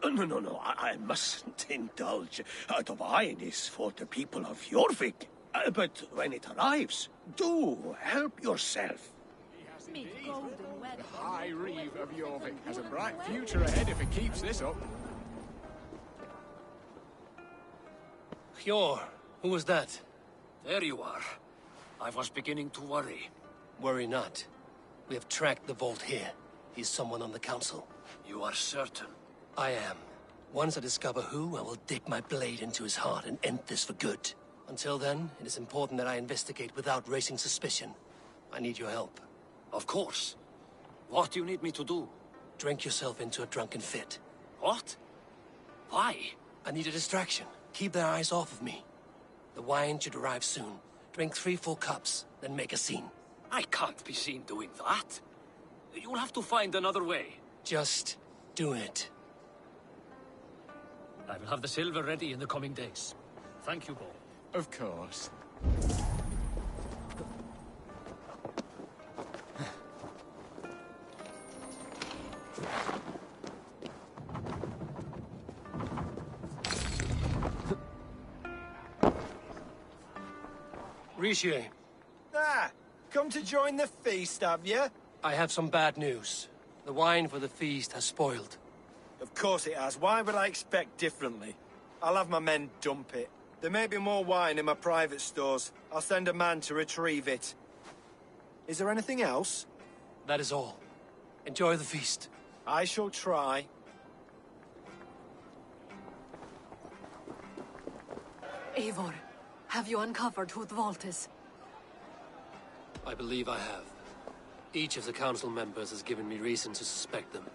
No, I mustn't indulge. The wine is for the people of Yorvik. But when it arrives, do help yourself. The high reeve of Yorvik has a bright future ahead if it keeps this up. Hjor, who was that? There you are. I was beginning to worry. Worry not. We have tracked the vault here. He's someone on the council. You are certain? I am. Once I discover who, I will dig my blade into his heart and end this for good. Until then, it is important that I investigate without raising suspicion. I need your help. Of course. What do you need me to do? Drink yourself into a drunken fit. What? Why? I need a distraction. Keep their eyes off of me. The wine should arrive soon. Drink 3 full cups, then make a scene. I can't be seen doing that. You'll have to find another way. Just do it. I will have the silver ready in the coming days. Thank you, Bo. Of course. Richier, Ah, come to join the feast, have you? I have some bad news. The wine for the feast has spoiled. Of course it has. Why would I expect differently? I'll have my men dump it. There may be more wine in my private stores. I'll send a man to retrieve it. Is there anything else? That is all. Enjoy the feast. I shall try. Eivor, have you uncovered who the vault is? I believe I have. Each of the council members has given me reason to suspect them.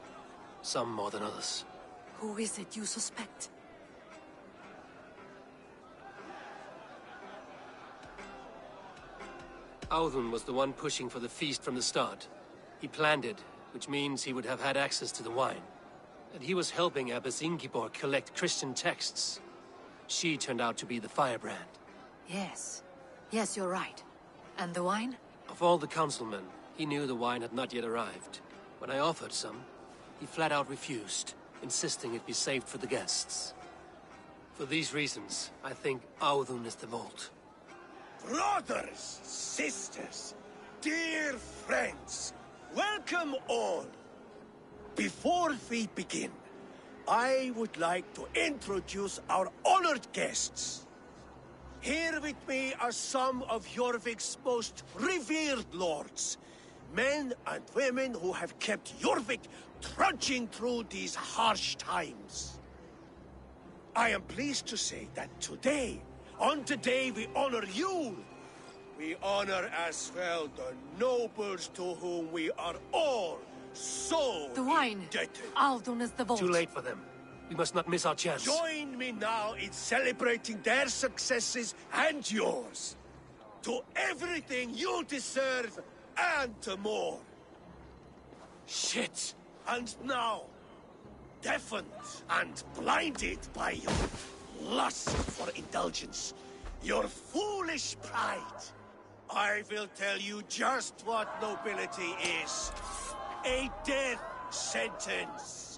Some more than others. Who is it you suspect? Audun was the one pushing for the feast from the start. He planned it, which means he would have had access to the wine. And he was helping Abbess Ingeborg collect Christian texts. She turned out to be the firebrand. Yes. Yes, you're right. And the wine? Of all the councilmen, he knew the wine had not yet arrived. When I offered some, he flat out refused, insisting it be saved for the guests. For these reasons, I think Audun is the vault. Brothers, sisters, dear friends, welcome all. Before we begin, I would like to introduce our honored guests. Here with me are some of Jorvik's most revered lords, men and women who have kept Jorvik trudging through these harsh times. I am pleased to say that today, on the day we honor you, we honor as well the nobles to whom we are all so the wine. indebted. Audun is the vault. Too late for them. We must not miss our chance. Join me now in celebrating their successes and yours. To everything you deserve and more. Shit! And now, deafened and blinded by your lust for indulgence, your foolish pride, I will tell you just what nobility is. A death sentence.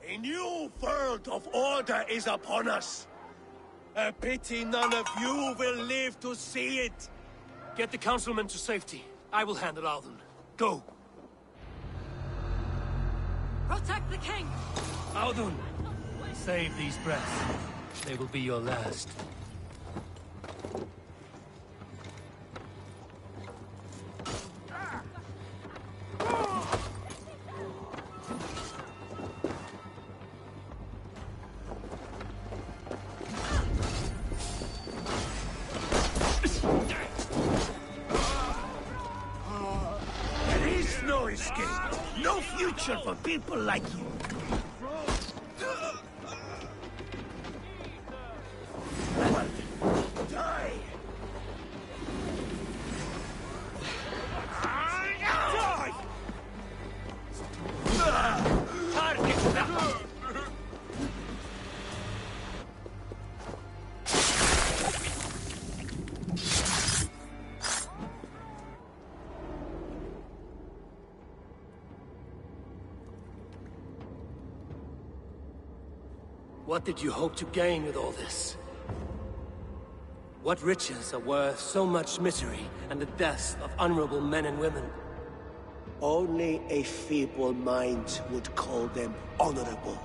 A new world of order is upon us. A pity none of you will live to see it. Get the councilmen to safety. I will handle Audun. Go! Protect the king! Audun! Save these breaths. They will be your last. There is no escape. No future for people like you. Die! Die! Target them! What did you hope to gain with all this? What riches are worth so much misery and the deaths of honorable men and women? Only a feeble mind would call them honorable.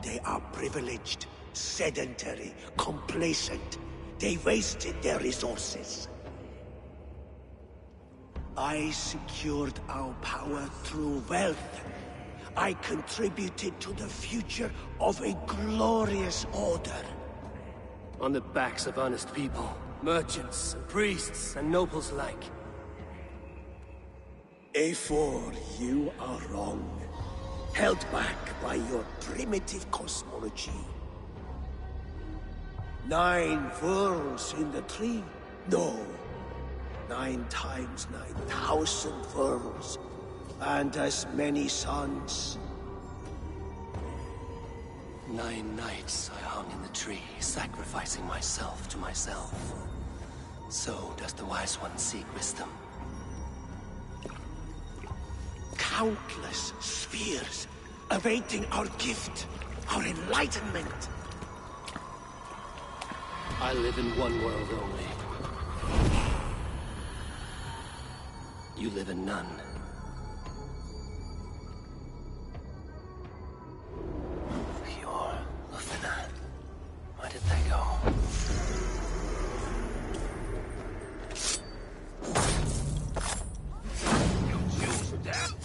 They are privileged, sedentary, complacent. They wasted their resources. I secured our power through wealth. I contributed to the future of a glorious order. On the backs of honest people, merchants, and priests, and nobles alike. Eivor, you are wrong. Held back by your primitive cosmology. 9 worlds in the tree? No. 9 times 9,000 worlds. And as many suns. 9 nights I hung in the tree, sacrificing myself to myself. So does the Wise One seek wisdom. Countless spheres awaiting our gift, our enlightenment. I live in one world only. You live in none. Pure Lufina. Where did they go? You choose death?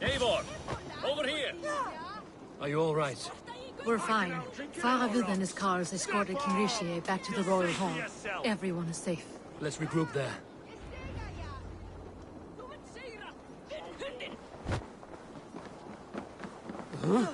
Eivor! Over here! Are you all right? We're fine. Faravid and his cars escorted King Rishi back to the royal hall. Everyone is safe. Let's regroup there. Huh?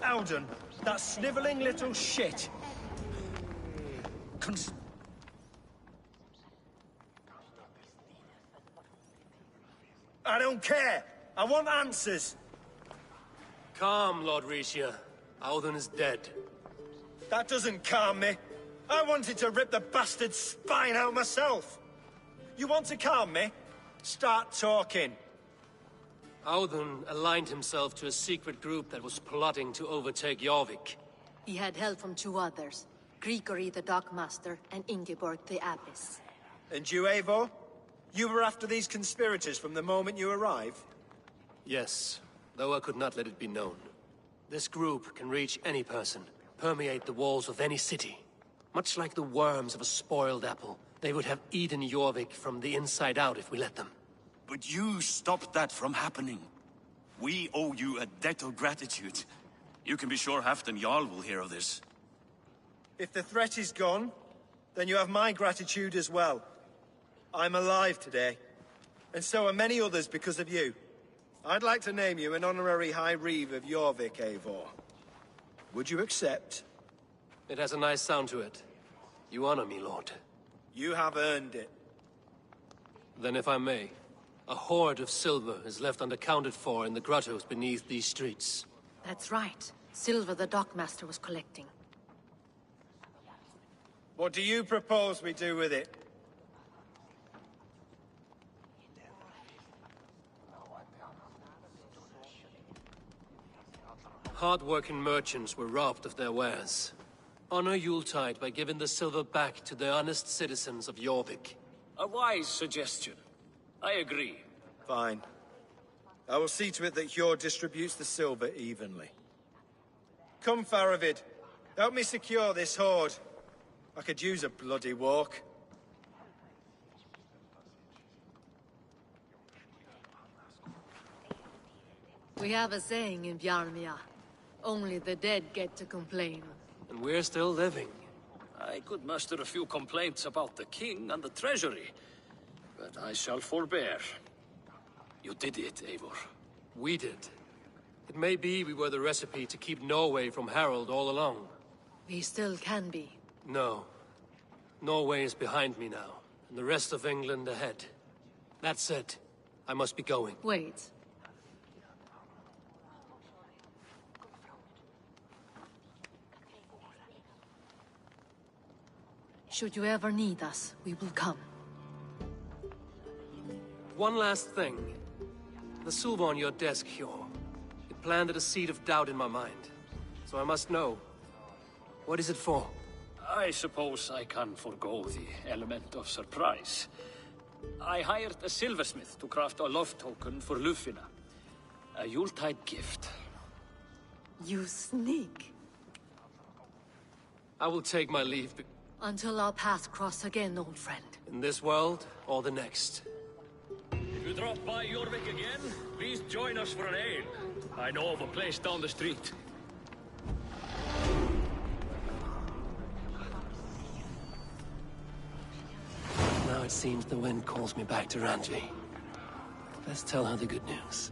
Alden, that snivelling little shit. I don't care. I want answers. Calm, Lord Rishia. Audun is dead. That doesn't calm me. I wanted to rip the bastard's spine out myself. You want to calm me? Start talking. Audun aligned himself to a secret group that was plotting to overtake Jorvik. He had help from two others, Grigory the Dockmaster and Ingeborg the Abbess. And you, Eivor? You were after these conspirators from the moment you arrived? Yes, though I could not let it be known. This group can reach any person, permeate the walls of any city. Much like the worms of a spoiled apple, they would have eaten Jorvik from the inside out if we let them. But you stopped that from happening. We owe you a debt of gratitude. You can be sure Halfdan Jarl will hear of this. If the threat is gone, then you have my gratitude as well. I'm alive today, and so are many others because of you. I'd like to name you an honorary High Reeve of Jorvik, Eivor. Would you accept? It has a nice sound to it. You honor me, Lord. You have earned it. Then if I may, a hoard of silver is left unaccounted for in the grottos beneath these streets. That's right. Silver the Dockmaster was collecting. What do you propose we do with it? Hard-working merchants were robbed of their wares. Honor Yuletide by giving the silver back to the honest citizens of Jorvik. A wise suggestion. I agree. Fine. I will see to it that Hjord distributes the silver evenly. Come, Faravid. Help me secure this hoard. I could use a bloody walk. We have a saying in Bjarmia. Only the dead get to complain. And we're still living. I could muster a few complaints about the king and the treasury, but I shall forbear. You did it, Eivor. We did. It may be we were the recipe to keep Norway from Harald all along. We still can be. No. Norway is behind me now, and the rest of England ahead. That said, I must be going. Wait. Should you ever need us, we will come. One last thing. The silver on your desk, Hjor. It planted a seed of doubt in my mind. So I must know. What is it for? I suppose I can forgo the element of surprise. I hired a silversmith to craft a love token for Lufina. A Yuletide gift. You sneak. I will take my leave. Until our paths cross again, old friend. In this world, or the next. If you drop by Yورفيك again, please join us for an ale. I know of a place down the street. Now it seems the wind calls me back to Ranji. Let's tell her the good news.